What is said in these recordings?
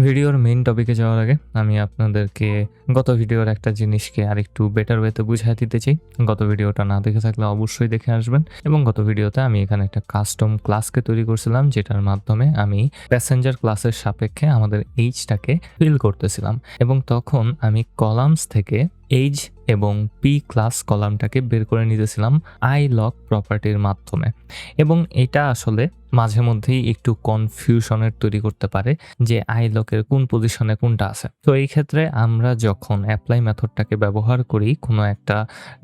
ভিডিওর মেইন টপিকে যাওয়ার আগে আমি আপনাদেরকে গত ভিডিওর একটা জিনিসকে আরেকটু বেটার ওয়েতে বুঝিয়ে দিতে চাই। গত ভিডিওটা না দেখে থাকলে অবশ্যই দেখে আসবেন। এবং গত ভিডিওতে আমি এখানে একটা কাস্টম ক্লাসকে তৈরি করছিলাম, যেটার মাধ্যমে আমি প্যাসেঞ্জার ক্লাসের সাপেক্ষে আমাদের এইজটাকে ফিল করতেছিলাম। এবং তখন আমি কলামস থেকে এইজ এবং পি ক্লাস কলামটাকে বের করে নিতেছিলাম আই লক প্রপার্টির মাধ্যমে। এবং এটা আসলে মাঝে মধ্যেই একটু কনফিউশনের তৈরি করতে পারে যে আই লকের কোন পজিশনে কোনটা আছে। তো এই ক্ষেত্রে আমরা যখন অ্যাপ্লাই মেথডটাকে ব্যবহার করি কোনো একটা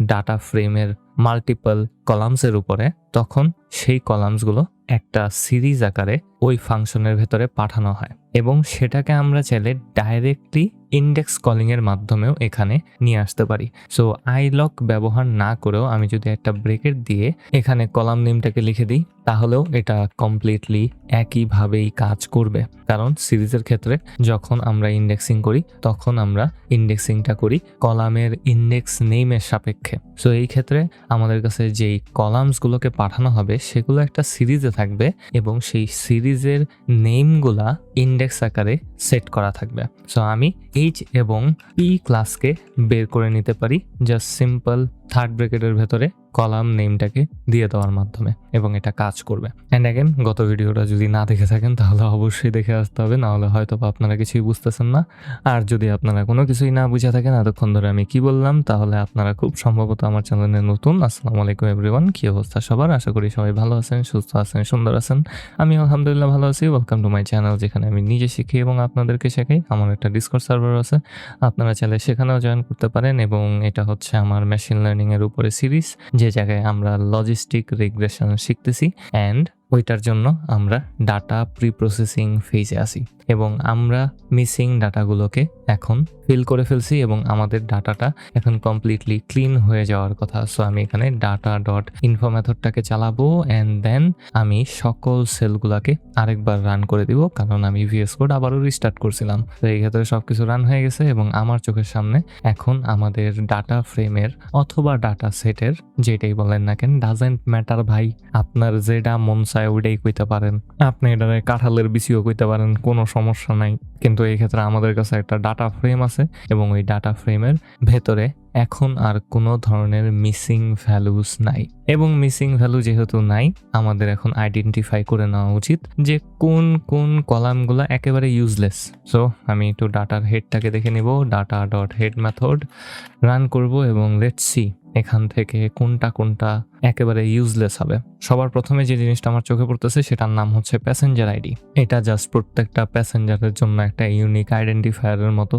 ডাটা ফ্রেমের মাল্টিপল কলামসের উপরে, তখন সেই কলামসগুলো একটা সিরিজ আকারে ওই ফাংশনের ভেতরে পাঠানো হয় এবং সেটাকে আমরা চাইলে ডাইরেক্টলি ইন্ডেক্স কলিং এর মাধ্যমেও এখানে নিয়ে আসতে পারি। সো আই লক ব্যবহার না করেও আমি যদি একটা ব্রেকেট দিয়ে এখানে কলাম নেমটাকে লিখে দিই, তাহলেও এটা কমপ্লিটলি একইভাবেই কাজ করবে। কারণ সিরিজের ক্ষেত্রে যখন আমরা ইন্ডেক্সিং করি তখন আমরা ইন্ডেক্সিংটা করি কলামের ইন্ডেক্স নেমের সাপেক্ষে। সো এই ক্ষেত্রে আমাদের কাছে যেই কলামসগুলোকে পাঠানো হবে সেগুলো একটা সিরিজে থাকবে এবং সেই সিরিজের নেমগুলা ইন্ডেক্স আকারে সেট করা থাকবে। সো আমি এইচ এবং পি ক্লাসকে বের করে নিতে পারি জাস্ট সিম্পল থার্ড ব্র্যাকেটের ভেতরে কলাম নেমটাকে দিয়ে দেওয়ার মাধ্যমে, এবং এটা কাজ করবে। অ্যান্ড অ্যাগেন গত ভিডিওটা যদি না দেখে থাকেন তাহলে অবশ্যই দেখে আসতে হবে, নাহলে হয়তো আপনারা কিছুই বুঝতেছেন না। আর যদি আপনারা কোনো কিছুই না বুঝে থাকেন এতক্ষণ ধরে আমি কি বললাম, তাহলে আপনারা খুব সম্ভবত আমার চ্যানেলে নতুন। আসসালামু আলাইকুম এভরিওয়ান, কি অবস্থা সবার? আশা করি সবাই ভালো আছেন, সুস্থ আছেন, সুন্দর আছেন। আমি আলহামদুলিল্লাহ ভালো আছি। ওয়েলকাম টু মাই চ্যানেল, যেখানে আমি নিজে শিখি এবং আপনাদেরকে শেখাই। আমার একটা ডিসকর্ড সার্ভার আছে, আপনারা চাইলে সেখানেও জয়েন করতে পারেন। এবং এটা হচ্ছে আমার মেশিন লার্নিং এর উপরে সিরিজ, যে জায়গায় আমরা লজিস্টিক রিগ্রেশন শিখতেছি অ্যান্ড ওইটার জন্য আমরা ডাটা প্রি প্রসেসিং ফেজে আছি এবং আমরা মিসিং ডাটাগুলোকে এখন ফিল করে ফেলছি এবং আমাদের ডাটাটা এখন কমপ্লিটলি ক্লিন হয়ে যাওয়ার কথা। সো আমি এখানে ডাটা ডট ইনফো মেথডটাকে চালাবো অ্যান্ড দেন আমি সকল সেলগুলোকে আরেকবার রান করে দিব, কারণ আমি ভিএস কোড আবারও রিস্টার্ট করছিলাম। তো এই ক্ষেত্রে সবকিছু রান হয়ে গেছে এবং আমার চোখের সামনে এখন আমাদের ডাটা ফ্রেমের অথবা ডাটা সেটের, যেটাই বলেন না কেন, ডাজেন্ট ম্যাটার ভাই, আপনার যেটা মন চায় ওইটাই কইতে পারেন, আপনি এটারে কাঁঠালের বিচিও কইতে পারেন, কোনো সমস্যা নাই। কিন্তু এই ক্ষেত্রে আমাদের কাছে একটা ডাটা ফ্রেম আছে এবং ওই ডাটা ফ্রেমের ভেতরে এখন আর কোনো ধরনের মিসিং ভ্যালুস নাই। এবং মিসিং ভ্যালু যেহেতু নাই, আমাদের এখন আইডেন্টিফাই করে নেওয়া উচিত যে কোন কোন কলামগুলো একেবারে ইউজলেস। সো আমি একটু ডাটার হেডটাকে দেখে নিব, data dot head method run করব এবং লেটস সি এখান থেকে কোনটা কোনটা একেবারে ইউজলেস হবে। সবার প্রথমে যে জিনিসটা আমার চোখে পড়তেছে সেটার নাম হচ্ছে প্যাসেঞ্জার আইডি। এটা জাস্ট প্রত্যেকটা প্যাসেঞ্জারের জন্য একটা ইউনিক আইডেন্টিফায়ারের মতো।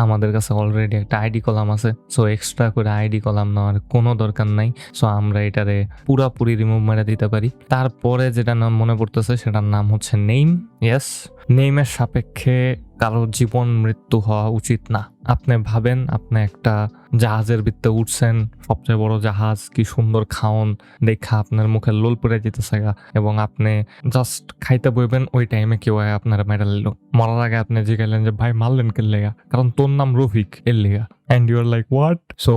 আমাদের কাছে অলরেডি একটা আইডি কলাম আছে, সো এক্সট্রা করে আইডি কলাম নেওয়ার কোনো দরকার নাই। সো আমরা এটারে পুরাপুরি রিমুভ মেরে দিতে পারি। তারপরে যেটা নাম মনে পড়তেছে সেটার নাম হচ্ছে নেম। ইয়েস, নেমের সাপেক্ষে কারোর জীবন মৃত্যু হওয়া উচিত না। আপনি ভাবেন আপনি একটা জাহাজের ভিতরে উঠছেন, সবচেয়ে বড় জাহাজ, কি সুন্দর খাওন দেখা আপনার মুখে লোল পড়ে যেতেছে এবং আপনি জাস্ট খাইতে বইবেন, ওই টাইমে কেউ আপনার মেরে নিল। মরার আগে আপনি জিজ্ঞাসলেন যে ভাই মারলেন কে লেগা, কারণ তোর নাম রফিক এর লেগা, and you are like what. So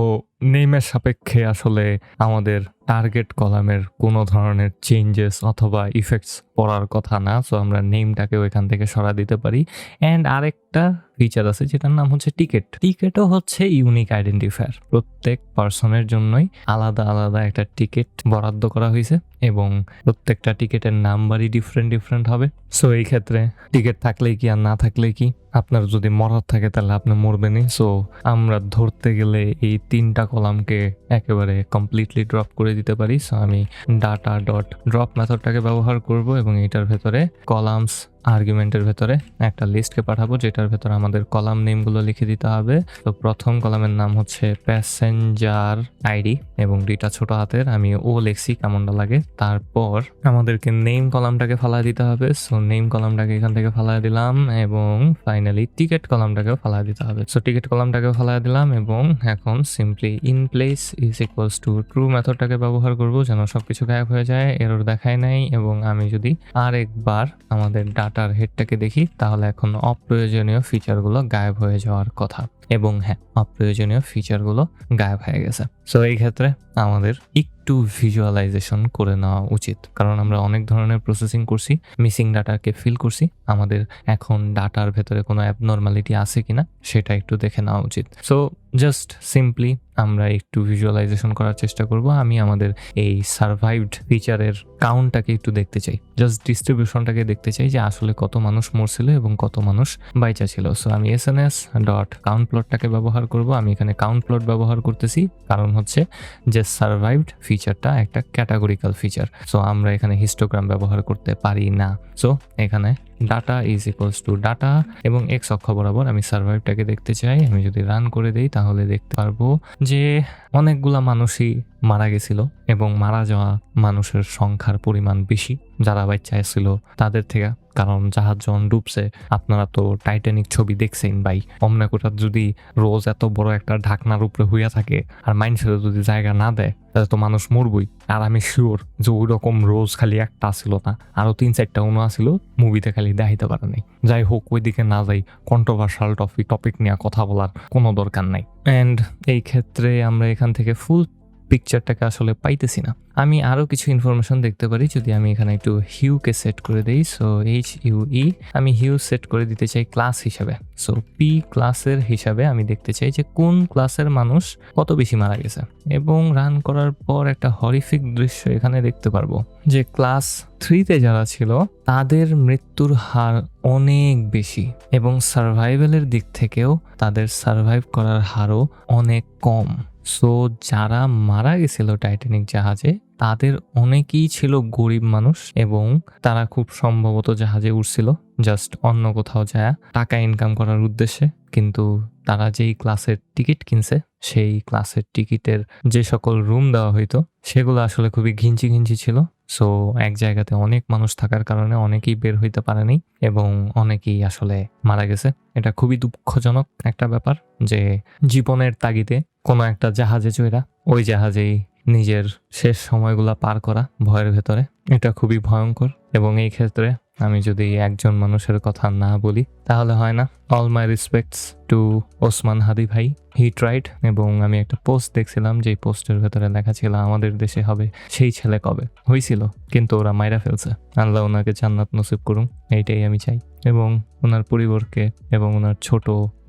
নেমের সাপেক্ষে আসলে আমাদের টার্গেট কলামের কোনো ধরনের চেঞ্জেস অথবা ইফেক্টস পড়ার কথা না। সো আমরা নেমটাকে ওইখান থেকে সরা দিতে পারি। অ্যান্ড আরেকটা ফিচার আছে যেটার নাম হচ্ছে টিকেট। টিকেটও হচ্ছে ইউনিক আইডেন্টিফায়ার। প্রত্যেক পার্সনের জন্যই আলাদা আলাদা একটা টিকেট বরাদ্দ করা হয়েছে এবং প্রত্যেকটা টিকেটের নাম্বারই ডিফারেন্ট হবে। সো এই ক্ষেত্রে টিকেট থাকলেই কি আর না থাকলে কি, আপনার যদি মরার থাকে তাহলে আপনি মরবেনই। সো আমরা ধরতে গেলে এই তিনটা কলামকে একেবারে কমপ্লিটলি ড্রপ করে দিতে পারি। সো আমি ডাটা ডট ড্রপ মেথডটাকে ব্যবহার করব এবং এটার ভেতরে কলামস আর্গুমেন্টের ভেতরে একটা লিস্টকে পাঠাবো, যেটার ভেতরে আমাদের কলাম নেমগুলো লিখে দিতে হবে। তো প্রথম কলামের নাম হচ্ছে প্যাসেঞ্জার আইডি এবং দুইটা ছোট হাতের, আমি ও লিখছি কেমনটা লাগে। তারপর আমাদেরকে নেম কলামটাকে ফালাই দিতে হবে। সো নেম কলামটাকে এখান থেকে ফালাই দিলাম এবং ফাইনালি টিকেট কলামটাকেও ফালাই দিতে হবে। সো টিকেট কলামটাকেও ফালাই দিলাম এবং এখন simply in place is equals to true মেথডটাকে ব্যবহার করব যেন সবকিছু গায়েব হয়ে যায়, এরর দেখায় নাই। এবং আমি যদি আরেকবার আমাদের ডাটার হেডটাকে দেখি তাহলে এখন অপ্রয়োজনীয় ফিচারগুলো গায়েব হয়ে যাওয়ার কথা। এবং হ্যাঁ, অপ্রয়োজনীয় ফিচারগুলো গায়েব হয়ে গেছে। সো এই ক্ষেত্রে আমাদের একটু ভিজুয়ালাইজেশন করে নেওয়া উচিত, কারণ আমরা অনেক ধরনের প্রসেসিং করছি, মিসিং ডাটাকে ফিল করছি। আমাদের এখন ডাটার ভেতরে কোনো অ্যাবনর্মালিটি আছে কিনা সেটা একটু দেখে নেওয়া উচিত। সো জাস্ট সিম্পলি আমরা একটু ভিজুয়ালাইজেশন করার চেষ্টা করব। আমি আমাদের এই সারভাইভড ফিচারের কাউন্টটাকে একটু দেখতে চাই, জাস্ট ডিস্ট্রিবিউশনটাকে দেখতে চাই যে আসলে কত মানুষ মরছিল এবং কত মানুষ বাইচা ছিল। সো আমি SNS.count প্লটটাকে ব্যবহার করব। আমি এখানে কাউন্ট প্লট ব্যবহার করতেছি কারণ হচ্ছে যে সারভাইভড ফিচারটা একটা ক্যাটাগরিক্যাল ফিচার। সো আমরা এখানে হিস্টোগ্রাম ব্যবহার করতে পারি না। সো এখানে data is equals two data এবং এক্স অক্ষ বরাবর আমি সারভাইভটাকে দেখতে চাই। আমি যদি রান করে দেই তাহলে দেখতে পারবো যে অনেকগুলা মানুষই মারা গেছিল এবং মারা যাওয়া মানুষের সংখ্যার পরিমাণ বেশি যারা বাচ্চা ছিল তাদের থেকে, কারণ জাহাজ যখন ডুবছে, আপনারা তো টাইটানিক ছবি দেখছেন ভাই, অমনে কোথাও যদি রোজ এত বড় একটা ঢাকনার উপরে হইয়া থাকে আর মানুষের যদি জায়গা না দেয় তাহলে তো মানুষ মরবই। আর আমি শিওর যে ওই রকম রোজ খালি একটা ছিল না, আরো 3-4টা অন্য আসিল, মুভিতে খালি দেখাইতে পারে নাই। যাই হোক, ওই দিকে না যাই, কন্ট্রোভার্সাল টপিক নিয়ে কথা বলার কোনো দরকার নাই। অ্যান্ড এই ক্ষেত্রে আমরা এখান থেকে ফুল পিকচারটাকে আসলে পাইতেছি না। আমি আরও কিছু ইনফরমেশন দেখতে পারি যদি আমি এখানে একটু হিউকে সেট করে দিই। সো HUE আমি হিউ সেট করে দিতে চাই ক্লাস হিসাবে। সো পি ক্লাসের হিসাবে আমি দেখতে চাই যে কোন ক্লাসের মানুষ কত বেশি মারা গেছে, এবং রান করার পর একটা হরিফিক দৃশ্য এখানে দেখতে পারবো যে ক্লাস 3-তে যারা ছিল তাদের মৃত্যুর হার অনেক বেশি এবং সার্ভাইভালের দিক থেকেও তাদের সার্ভাইভ করার হারও অনেক কম। সো যারা মারা গেছিল টাইটানিক জাহাজে তাদের অনেকেই ছিল গরিব মানুষ এবং তারা খুব সম্ভবত জাহাজে উঠছিল জাস্ট অন্য কোথাও যায় টাকা ইনকাম করার উদ্দেশ্যে, কিন্তু তারা যেই ক্লাসের টিকিট কিনছে সেই ক্লাসের টিকিটের যে সকল রুম দেওয়া হইতো সেগুলো আসলে খুবই ঘিঞ্চি ছিল। সো এক জায়গাতে অনেক মানুষ থাকার কারণে অনেকেই বের হইতে পারেনি এবং অনেকেই আসলে মারা গেছে। এটা খুবই দুঃখজনক একটা ব্যাপার যে জীবনের তাগিদে কোনো একটা জাহাজে চড়া ওই জাহাজেই নিজের শেষ সময়গুলা পার করা ভয়ের ভেতরে, এটা খুবই ভয়ঙ্কর। এবং এই ক্ষেত্রে আমি যদি একজন মানুষের কথা না বলি তাহলে হয় না। All my respects to Osman Hadi ভাই, হি ট্রাইড। এবং আমি একটা পোস্ট দেখছিলাম যে পোস্টের ভেতরে লেখা ছিল আমাদের দেশে হবে সেই ছেলে কবে হয়েছিল, কিন্তু ওরা মাইরা ফেলছে। আল্লাহ ওনাকে জান্নাত নসিব করুন, এইটাই আমি চাই। এবং ওনার পরিবারকে এবং ওনার ছোট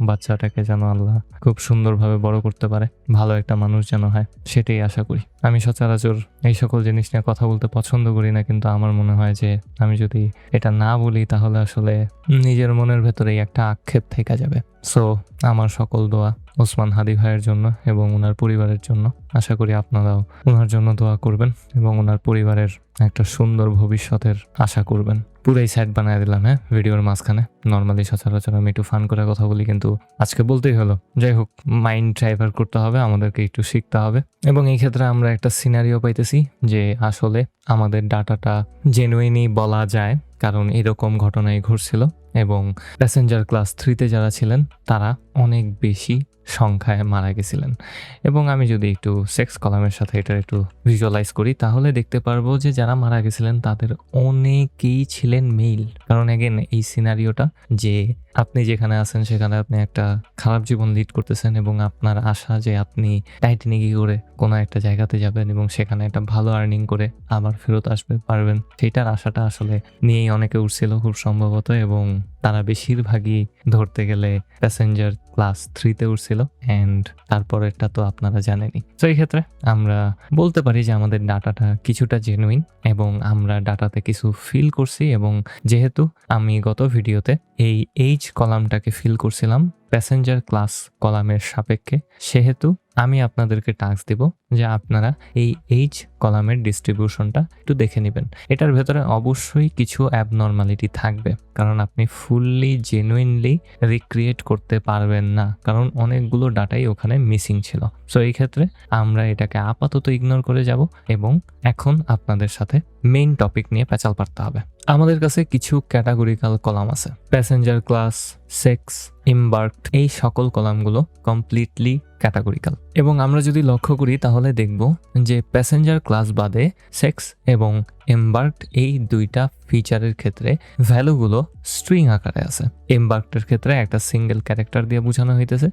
বাচ্চাটাকে যেন আল্লাহ খুব সুন্দরভাবে বড় করতে পারে, ভালো একটা মানুষ যেন হয়, সেটাই আশা করি। আমি সচরাচর এই সকল জিনিস নিয়ে কথা বলতে পছন্দ করি না, কিন্তু আমার মনে হয় যে আমি যদি এটা না বলি তাহলে আসলে নিজের মনের ভেতরেই একটা আক্ষেপ থেকে যাবে। সো আমার সকল দোয়া ওসমান হাদি ভাইয়ের জন্য এবং ওনার পরিবারের জন্য। আশা করি আপনারাও ওনার জন্য দোয়া করবেন এবং ওনার পরিবারের একটা সুন্দর ভবিষ্যতের আশা করবেন। পুরাই সাইড বানায় দিলাম হ্যাঁ ভিডিওর মাঝখানে। নর্মালি সচরাচর আমি একটু ফান করে কথা বলি, কিন্তু আজকে বলতেই হলো। যাই হোক, মাইন্ড ড্রাইভার করতে হবে, আমাদেরকে একটু শিখতে হবে। এবং এই ক্ষেত্রে আমরা একটা সিনারিও পাইতেছি যে আসলে আমাদের ডাটাটা জেনুইনই বলা যায়, কারণ এরকম ঘটনাই ঘটছিল এবং প্যাসেঞ্জার ক্লাস 3-তে যারা ছিলেন তারা অনেক বেশি সংখ্যায় মারা গেছিলেন। এবং আমি যদি একটু সেক্স কলামের সাথে এটা একটু ভিজুয়ালাইজ করি তাহলে দেখতে পারবো যে যারা মারা গেছিলেন তাদের অনেকেই ছিলেন মেল। কারণ এগেন এই সিনারিওটা যে আপনি যেখানে আছেন সেখানে আপনি একটা খারাপ জীবন লিড করতেছেন এবং আপনার আশা যে আপনি টাইটানিকে করে কোনো একটা জায়গাতে যাবেন এবং সেখানে একটা ভালো আর্নিং করে আবার ফেরত আসবে পারবেন, সেইটার আশাটা আসলে নিয়েই অনেকে উঠছিল খুব সম্ভবত। এবং তারা বেশিরভাগই ধরতে গেলে প্যাসেঞ্জার ক্লাস 3-তে উঠছিল অ্যান্ড তারপরেরটা তো আপনারা জানেনই। তো এই ক্ষেত্রে আমরা বলতে পারি যে আমাদের ডাটাটা কিছুটা জেনুইন এবং আমরা ডাটাতে কিছু ফিল করছি। এবং যেহেতু আমি গত ভিডিওতে এই এইচ কলামটাকে ফিল করছিলাম প্যাসেঞ্জার ক্লাস কলামের সাপেক্ষে, সেহেতু আমি আপনাদেরকে টাস্ক দিব যে আপনারা এই এইচ কলামের ডিস্ট্রিবিউশনটা একটু দেখে নেবেন। এটার ভেতরে অবশ্যই কিছু অ্যাবনর্মালিটি থাকবে, কারণ আপনি ফুললি জেনুইনলি রিক্রিয়েট করতে পারবেন না, কারণ অনেকগুলো ডাটাই ওখানে মিসিং ছিল। সো এই ক্ষেত্রে আমরা এটাকে আপাতত ইগনোর করে যাব এবং এখন আপনাদের সাথে মেইন টপিক নিয়ে প্যাচাল পারতে হবে। আমাদের কাছে কিছু ক্যাটাগরিক্যাল কলাম আছে, প্যাসেঞ্জার ক্লাস, সেক্স, এমবার্কড, এই সকল কলামগুলো কমপ্লিটলি ক্যাটাগরিক্যাল। এবং আমরা যদি লক্ষ্য করি তাহলে দেখব যে প্যাসেঞ্জার ক্লাস বাদে সেক্স এবং এমবার্কড এই দুইটা ফিচারের ক্ষেত্রে ভ্যালুগুলো স্ট্রিং আকারে আছে। এমবার্কডের ক্ষেত্রে একটা সিঙ্গেল ক্যারেক্টার দিয়ে বোঝানো হইতেছে,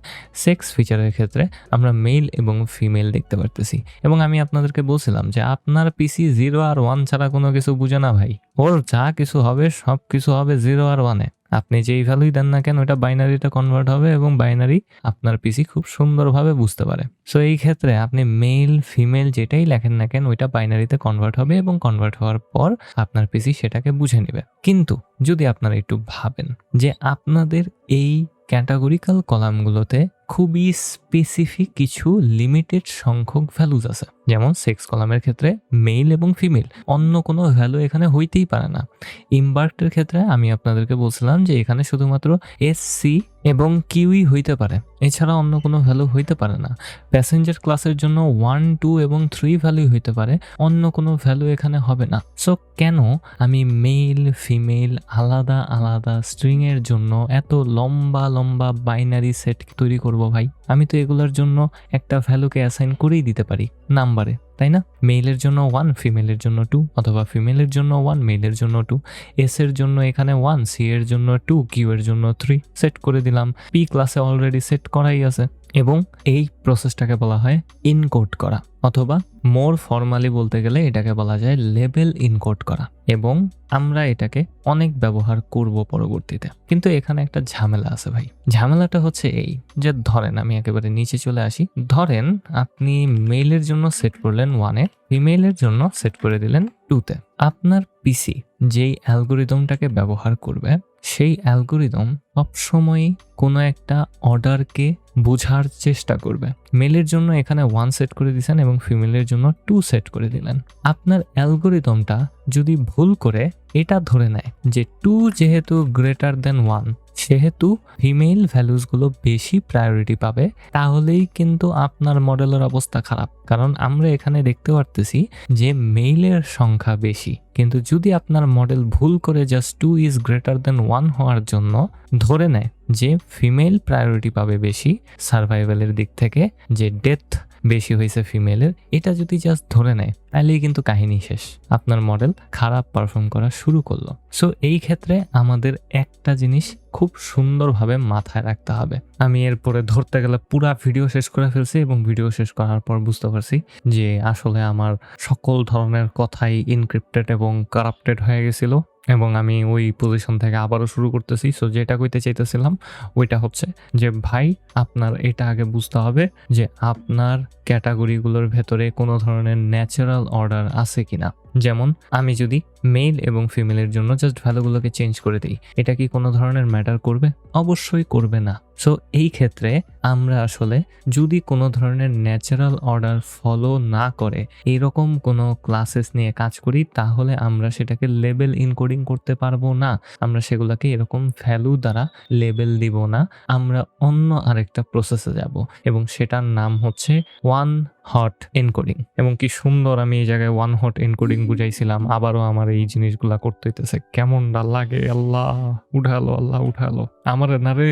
সেক্স ফিচারের ক্ষেত্রে আমরা মেল এবং ফিমেল দেখতে পারতেছি। এবং আমি আপনাদেরকে বলছিলাম যে আপনার পিসি 0 আর 1 ছাড়া কোনো কিছু বুঝে না ভাই, ওর যা কিছু হবে সব কিছু হবে 0 আর 1-এ। আপনি যেই ভ্যালুই দেন না কেন ওটা বাইনারিটা কনভার্ট হবে এবং বাইনারি আপনার পিসি খুব সুন্দরভাবে বুঝতে পারে। সো এই ক্ষেত্রে আপনি মেল ফিমেল যেটাই লেখেন না কেন ওইটা বাইনারিতে কনভার্ট হবে এবং কনভার্ট হওয়ার পর আপনার পিসি সেটাকে বুঝে নেবে। কিন্তু যদি আপনারা একটু ভাবেন যে আপনাদের এই ক্যাটাগরিক্যাল কলামগুলোতে খুবই স্পেসিফিক কিছু লিমিটেড সংখ্যক ভ্যালুজ আছে, যেমন সেক্স কলামের ক্ষেত্রে মেল এবং ফিমেল, অন্য কোনো ভ্যালু এখানে হইতেই পারে না। ইমবার্কডের ক্ষেত্রে আমি আপনাদেরকে বলছিলাম যে এখানে শুধুমাত্র এসসি এবং কিউই হইতে পারে, এছাড়া অন্য কোনো ভ্যালু হইতে পারে না। প্যাসেঞ্জার ক্লাসের জন্য 1, 2 এবং 3 ভ্যালু হইতে পারে, অন্য কোনো ভ্যালু এখানে হবে না। সো কেন আমি মেল ফিমেল আলাদা আলাদা স্ট্রিংয়ের জন্য এত লম্বা লম্বা বাইনারি সেট তৈরি করব ভাই? আমি তো এগুলোর জন্য একটা ভ্যালুকে অ্যাসাইন করেই দিতে পারি নাম্বারে, তাই না? মেইলের জন্য 1, ফিমেলের জন্য 2, অথবা ফিমেলের জন্য 1, মেইলের জন্য 2, এস এর জন্য এখানে 1, সি এর জন্য 2, কিউ এর জন্য 3 সেট করে দিলাম। পি ক্লাসে অলরেডি সেট করাই আছে। এবং এই প্রসেসটাকে বলা হয় ইনকোড করা, অথবা মোর ফর্মালি বলতে গেলে এটাকে বলা যায় লেবেল ইনকোড করা। এবং আমরা এটাকে অনেক ব্যবহার করব পরবর্তীতে। কিন্তু এখানে একটা ঝামেলা আছে ভাই। ঝামেলাটা হচ্ছে এই যে ধরেন আমি একেবারে নিচে চলে আসি, ধরেন আপনি মেইলের জন্য সেট করলেন 1-এ, ফিমেলের জন্য সেট করে দিলেন 2-তে। আপনার পিসি যেই অ্যালগোরিদমটাকে ব্যবহার করবে সেই অ্যালগোরিদম সবসময়ই কোনো একটা অর্ডারকে বোঝার চেষ্টা করবে। মেলের জন্য এখানে 1 সেট করে দিয়েছেন এবং ফিমেলের জন্য 2 সেট করে দিলেন। আপনার অ্যালগোরিদমটা যদি ভুল করে এটা ধরে নেয় যে 2 যেহেতু গ্রেটার দেন 1 সেহেতু ফিমেল ভ্যালুসগুলো বেশি প্রায়োরিটি পাবে, তাহলেই কিন্তু আপনার মডেলের অবস্থা খারাপ। কারণ আমরা এখানে দেখতে পারতেছি যে মেইলের সংখ্যা বেশি, কিন্তু যদি আপনার মডেল ভুল করে জাস্ট 2 ইজ গ্রেটার দেন 1 হওয়ার জন্য ধরে নেয় যে ফিমেল প্রায়োরিটি পাবে বেশি সার্ভাইভালের দিক থেকে, যে ডেথ বেশি হয়েছে ফিমেলের, এটা যদি জাস্ট ধরে নেয় তাহলেই কিন্তু কাহিনী শেষ, আপনার মডেল খারাপ পারফর্ম করা শুরু করলো। সো এই ক্ষেত্রে আমাদের একটা জিনিস খুব সুন্দরভাবে মাথায় রাখতে হবে। আমি এরপরে ধরতে গেলে পুরা ভিডিও শেষ করে ফেলছি এবং ভিডিও শেষ করার পর বুঝতে পারছি যে আসলে আমার সকল ধরনের কথাই ইনক্রিপ্টেড এবং কারাপ্টেড হয়ে গেছিল এবং আমি ওই পজিশন থেকে আবারও শুরু করতেছি। সো যেটা কইতে চাইতেছিলাম ওইটা হচ্ছে যে ভাই আপনার এটা আগে বুঝতে হবে যে আপনার ক্যাটাগরিগুলোর ভেতরে কোনো ধরনের ন্যাচারাল অর্ডার আছে কিনা। যেমন আমি যদি মেল এবং ফিমেলের জন্য জাস্ট ভ্যালুগুলোকে চেঞ্জ করে দিই, এটা কি কোনো ধরনের ম্যাটার করবে? অবশ্যই করবে না। সো এই ক্ষেত্রে আমরা আসলে যদি কোনো ধরনের ন্যাচারাল অর্ডার ফলো না করে এইরকম কোনো ক্লাসেস নিয়ে কাজ করি, তাহলে আমরা সেটাকে লেবেল ইনকোডিং করতে পারবো না। আমরা সেগুলোকে এরকম ভ্যালু দ্বারা লেবেল দিব না, আমরা অন্য আরেকটা প্রসেসে যাব এবং সেটার নাম হচ্ছে ওয়ান হট এনকোডিং। এবং কি সুন্দর আমি এই জায়গায় ওয়ান হট এনকোডিং বুঝাইছিলাম, আবারও আমার এই জিনিসগুলা করতে হইতেছে, কেমনটা লাগে। আল্লাহ উঠালো, আল্লাহ উঠালো আমার না রে,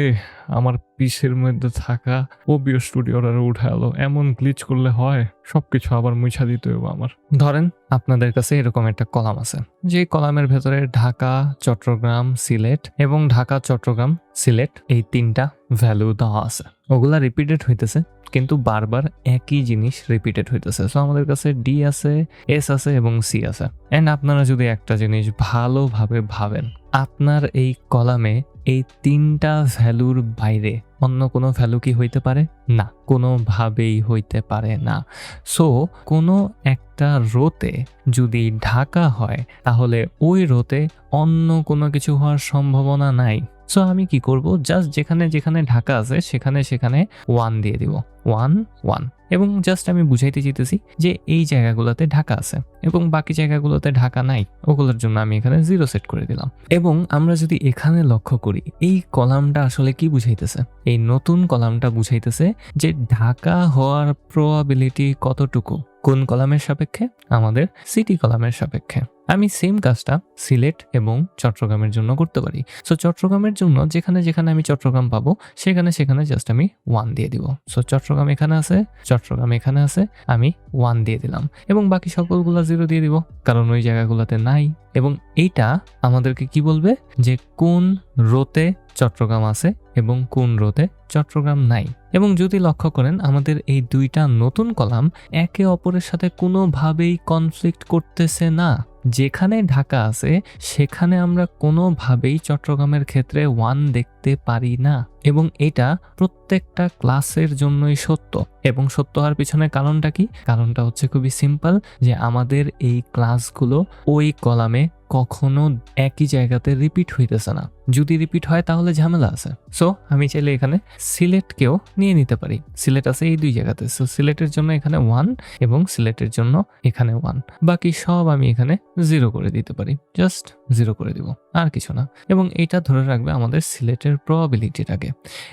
আমার পিসের মধ্যে থাকা ওবিও স্টুডিওটা উঠালো। এমন গ্লিচ করলে হয়, সবকিছু আবার মুছা দিতে হবে আমার। ধরেন আপনাদের কাছে এরকম একটা কলাম আছে, যে কলামের ভেতরে ঢাকা, চট্টগ্রাম, সিলেট এবং ঢাকা, চট্টগ্রাম, সিলেট এই 3টা ভ্যালু দেওয়া আছে। ওগুলা রিপিটেড হইতেছে, কিন্তু বারবার একই জিনিস রিপিটেড হইতেছে। সো আমাদের কাছে ডি আছে, এস আছে এবং সি আছে। এন্ড আপনারা যদি একটা জিনিস ভালোভাবে ভাবেন, আপনার এই কলামে এই 3টা ভ্যালুর বাইরে অন্য কোনো ভ্যালু কি হইতে পারে? না, কোনোভাবেই হইতে পারে না। সো কোনো একটা রোতে যদি ঢাকা হয়, তাহলে ওই রোতে অন্য কোনো কিছু হওয়ার সম্ভাবনা নাই। সো আমি কি করব, জাস্ট যেখানে যেখানে ঢাকা আছে সেখানে সেখানে 1 দিয়ে দিব, 1 1। এবং জাস্ট আমি বুঝাইতে চাইতেছি যে এই জায়গাগুলোতে ঢাকা আছে এবং বাকি জায়গাগুলোতে ঢাকা নাই, ওগুলোর জন্য আমি এখানে 0 সেট করে দিলাম। এবং আমরা যদি এখানে লক্ষ্য করি, এই কলামটা আসলে কি বুঝাইতেছে? এই নতুন কলামটা বুঝাইতেছে যে ঢাকা হওয়ার প্রবাবিলিটি কতটুকু, কোন কলামের সাপেক্ষে? আমাদের সিটি কলামের সাপেক্ষে। আমি সেম কাজটা সিলেট এবং চট্টগ্রামের জন্য করতে পারি। সো চট্টগ্রামের জন্য যেখানে যেখানে আমি চট্টগ্রাম পাবো সেখানে সেখানে জাস্ট আমি 1 দিয়ে দিব। সো চট্টগ্রাম এখানে আছে, চট্টগ্রাম এখানে আছে, আমি 1 দিয়ে দিলাম এবং বাকি সকলগুলা 0 দিয়ে দিব, কারণ ওই জায়গাগুলোতে নাই। এবং এইটা আমাদেরকে কি বলবে যে কোন রোতে চট্টগ্রাম আছে এবং কোন রোতে চট্টগ্রাম নাই। এবং যদি লক্ষ্য করেন আমাদের এই দুইটা নতুন কলাম একে অপরের সাথে কোনোভাবেই কনফ্লিক্ট করতেছে না। যেখানে ঢাকা আছে সেখানে আমরা কোনোভাবেই চট্টগ্রামের ক্ষেত্রে 1 দেখতে পারি না। এবং এটা প্রত্যেকটা ক্লাসের জন্যই সত্য। এবং সত্য হওয়ার পিছনে কারণটা কি? কারণটা হচ্ছে খুবই সিম্পল, যে আমাদের এই ক্লাসগুলো ওই কলামে কখনো একই জায়গাতে রিপিট হইতেছে না। যদি রিপিট হয় তাহলে ঝামেলা আছে। সো আমি চাইলে এখানে সিলেটকেও নিয়ে নিতে পারি। সিলেট আছে এই দুই জায়গাতে, সো সিলেটের জন্য এখানে 1 এবং সিলেটের জন্য এখানে 1। বাকি সব আমি এখানে 0 করে দিতে পারি, জাস্ট 0 করে দিব, আর কিছু না। এবং এটা ধরে রাখবে আমাদের সিলেটের প্রবাবিলিটিটাকে।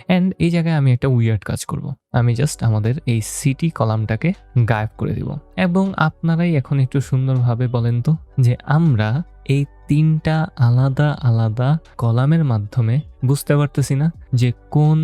অ্যান্ড এই জায়গায় আমি একটা উইয়ার্ড কাজ করব। আমি জাস্ট আমাদের এই সিটি কলামটাকে গায়েব করে দিব। এবং আপনারাই এখন একটু সুন্দরভাবে বলেন তো যে আমরা এই 3টা আলাদা আলাদা কলামের মাধ্যমে বুঝতে পারতেছি না যে কোন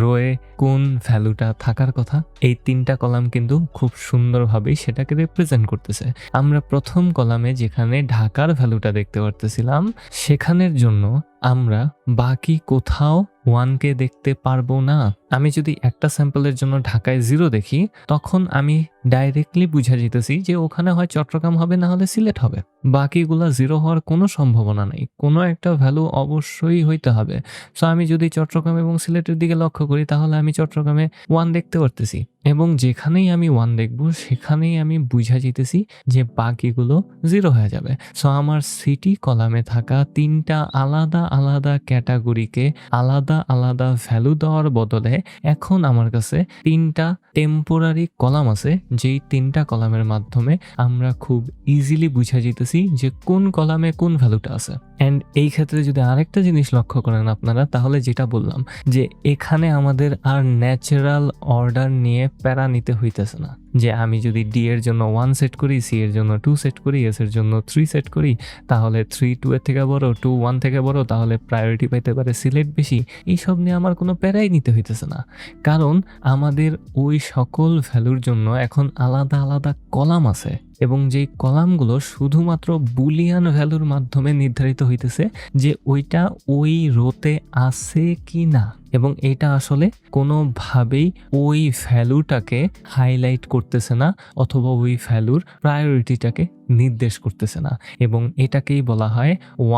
রোয়ে কোন ভ্যালুটা থাকার কথা। এই 3টা কলাম কিন্তু খুব সুন্দরভাবেই সেটাকে রিপ্রেজেন্ট করতেছে। আমরা প্রথম কলামে যেখানে ঢাকার ভ্যালুটা দেখতে পারতেছিলাম সেখানের জন্য আমরা বাকি কোথাও 1কে দেখতে পারবো না। আমি যদি একটা স্যাম্পলের জন্য ঢাকায় 0 দেখি তখন আমি ডাইরেক্টলি বুঝা যেতেছি যে ওখানে হয় চট্টগ্রাম হবে, না হলে সিলেট হবে। বাকিগুলা 0 হওয়ার কোনো সম্ভাবনা নেই, কোনো একটা ভ্যালু অবশ্যই হইতে হবে। সো আমি যদি চট্টগ্রাম এবং সিলেটের দিকে লক্ষ্য করি তাহলে আমি চট্টগ্রামে 1 দেখতে পারতেছি, এবং যেখানেই আমি 1 দেখব সেখানেই আমি বুঝা যেতেছি যে বাকিগুলো 0 হয়ে যাবে। সো আমার সিটি কলামে থাকা 3টা আলাদা আলাদা ক্যাটাগরিকে আলাদা আলাদা ভ্যালু দেওয়ার বদলে এখন আমার কাছে 3টা টেম্পোরারি কলাম আছে, যেই 3টা কলামের মাধ্যমে আমরা খুব ইজিলি বুঝা যেতেছি যে কোন কলামে কোন ভ্যালুটা আছে। অ্যান্ড এই ক্ষেত্রে যদি আরেকটা জিনিস লক্ষ্য করেন আপনারা, তাহলে যেটা বললাম যে এখানে আমাদের আর ন্যাচারাল অর্ডার নিয়ে প্যারা নিতে হইতেছে না, যে আমি যদি ডি এর জন্য 1 সেট করি, সি এর জন্য 2 সেট করি, এস এর জন্য 3 সেট করি, তাহলে 3 2 এর থেকে বড়, 2 1 থেকে বড়, তাহলে প্রায়োরিটি পাইতে পারে সিলেট বেশি। এইসব নিয়ে আমার কোনো প্যারাই নিতে হইতেছে না, কারণ আমাদের ওই সকল ভ্যালুর জন্য এখন আলাদা আলাদা কলাম আছে, এবং যেই কলামগুলো শুধুমাত্র বুলিয়ান ভ্যালুর মাধ্যমে নির্ধারিত হইতেছে যে ওইটা ওই রোতে আছে কি না। এবং এটা আসলে কোনোভাবেই ওই ভ্যালুটাকে হাইলাইট করতেছে না অথবা ওই ভ্যালুর প্রায়োরিটিটাকে নির্দেশ করতেছে না। এবং এটাকেই বলা হয়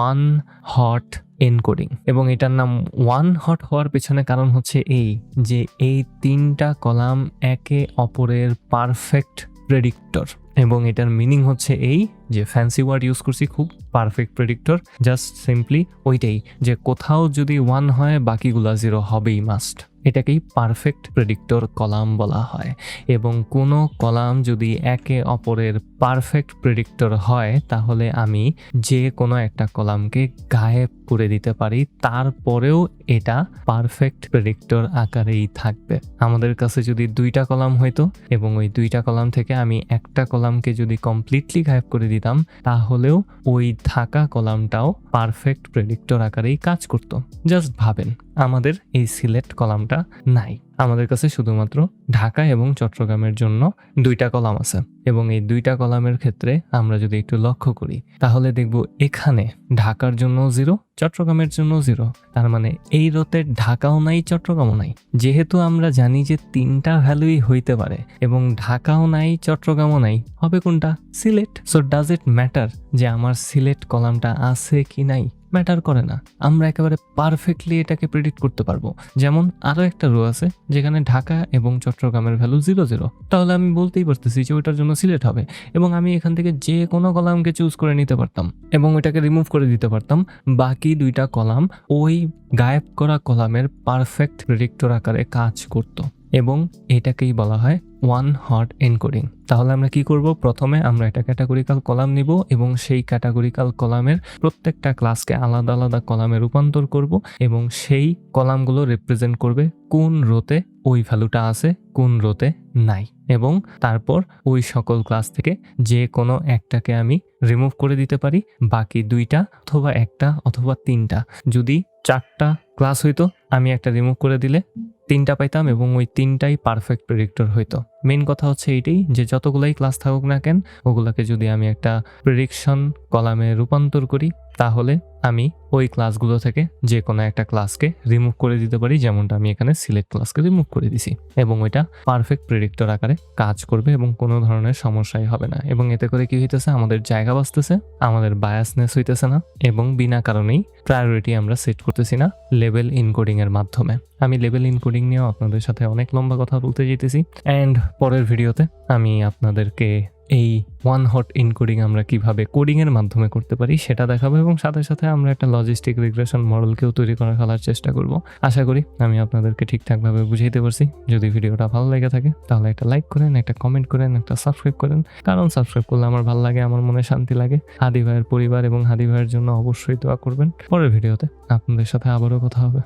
1 হট এনকোডিং। এবং এটার নাম 1 হট হওয়ার পেছনে কারণ হচ্ছে এই যে এই 3টা কলাম একে অপরের পারফেক্ট প্রেডিক্টর। এবং এটার মিনিং হচ্ছে এই যে ফ্যান্সি ওয়ার্ড ইউজ করছি খুব, পারফেক্ট প্রেডিক্টর। জাস্ট সিম্পলি ওইটাই যে কোথাও যদি 1 হয় বাকিগুলা 0 হবেই মাস্ট। এটাকেই পারফেক্ট প্রেডিক্টর কলাম বলা হয়। এবং কোনো কলাম যদি একে অপরের পারফেক্ট প্রেডিক্টর হয় তাহলে আমি যে কোনো একটা কলামকে গায়েব করে দিতে পারি, তারপরেও এটা পারফেক্ট প্রেডিক্টর আকারেই থাকবে। আমাদের কাছে যদি 2টা কলাম হইতো এবং ওই 2টা কলাম থেকে আমি একটা কলামকে যদি কমপ্লিটলি গায়েব করে দিতাম তাহলেও ওই থাকা কলামটাও পারফেক্ট প্রেডিক্টর আকারেই কাজ করতো। জাস্ট ভাবেন আমাদের এই সিলেক্ট কলামটা নাই, আমাদের কাছে শুধুমাত্র ঢাকা এবং চট্টগ্রামের জন্য 2টা কলাম আছে। এবং এই 2টা কলামের ক্ষেত্রে আমরা যদি একটু লক্ষ্য করি তাহলে দেখব এখানে ঢাকার জন্য 0, চট্টগ্রামের জন্য 0। তার মানে এই রোতে ঢাকাও নাই চট্টগ্রামও নাই। যেহেতু আমরা জানি যে 3টা ভ্যালুই হইতে পারে এবং ঢাকাও নাই চট্টগ্রামও নাই, হবে কোনটা? Sylhet. So does it matter যে আমার সিলেট কলামটা আছে কি নাই? ম্যাটার করে না। আমরা একেবারে পারফেক্টলি এটাকে প্রেডিক্ট করতে পারবো। যেমন আরো একটা রো আছে যেখানে ঢাকা এবং চট্টগ্রামের ভ্যালু 0 0, তাহলে আমি বলতেই পারতেছি যে ওইটার জন্য সিলেট হবে। এবং আমি এখান থেকে যে কোনো কলামকে চুজ করে নিতে পারতাম এবং ওইটাকে রিমুভ করে দিতে পারতাম। বাকি 2টা কলাম ওই গায়েব করা কলামের পারফেক্ট প্রেডিক্টর আকারে কাজ করতো। এবং এটাকেই বলা হয় ওয়ান হট এনকোডিং। তাহলে আমরা কি করব, প্রথমে আমরা একটা ক্যাটাগরিক্যাল কলাম নিব এবং সেই ক্যাটাগরিক্যাল কলামের প্রত্যেকটা ক্লাসকে আলাদা আলাদা কলামে রূপান্তর করব এবং সেই কলামগুলো রিপ্রেজেন্ট করবে কোন রোতে ওই ভ্যালুটা আছে, কোন রোতে নাই। এবং তারপর ওই সকল ক্লাস থেকে যে কোনো একটাকে আমি রিমুভ করে দিতে পারি, বাকি দুইটা অথবা একটা অথবা তিনটা। যদি 4টা ক্লাস হইতো, আমি একটা রিমুভ করে দিলে 3টা পাইতাম এবং ওই 3টাই পারফেক্ট প্রেডিক্টর হইতো। মেইন কথা হচ্ছে এইটাই যে যতগুলাই ক্লাস থাকুক না কেন, ওগুলাকে যদি আমি একটা প্রেডিকশন কলামে রূপান্তর করি, তাহলে আমি ওই ক্লাসগুলো থেকে যে কোনো একটা ক্লাসকে রিমুভ করে দিতে পারি, যেমনটা আমি এখানে সিলেক্ট ক্লাসকে রিমুভ করে দিছি। এবং ওইটা পারফেক্ট প্রেডিক্টর আকারে কাজ করবে এবং কোনো ধরনের সমস্যাই হবে না। এবং এতে করে কি হইতেছে, আমাদের জায়গা বাঁচতেছে, আমাদের বায়াসনেস হইতেছে না, এবং বিনা কারণেই প্রায়োরিটি আমরা সেট করতেছি না লেভেল ইনকোডিং এর মাধ্যমে। আমি লেভেল ইনকোডিং নিয়েও আপনাদের সাথে অনেক লম্বা কথা বলতে যেতেছি, অ্যান্ড পরের ভিডিওতে আমি আপনাদেরকে এই ওয়ান হট ইনকোডিং আমরা কিভাবে কোডিং এর মাধ্যমে করতে পারি সেটা দেখাবো, এবং সাথে সাথে আমরা একটা লজিস্টিক রিগ্রেশন মডেলকেও তৈরি করে ফেলার চেষ্টা করব। আশা করি আমি আপনাদেরকে ঠিকঠাকভাবে বুঝাইতে পারছি। যদি ভিডিওটা ভালো লেগে থাকে তাহলে একটা লাইক করেন, একটা কমেন্ট করেন, একটা সাবস্ক্রাইব করেন, কারণ সাবস্ক্রাইব করলে আমার ভালো লাগে, আমার মনে শান্তি লাগে। হাদি ভাইয়ের পরিবার এবং হাদি ভাইয়ের জন্য অবশ্যই দোয়া করবেন। পরের ভিডিওতে আপনাদের সাথে আবারও কথা হবে।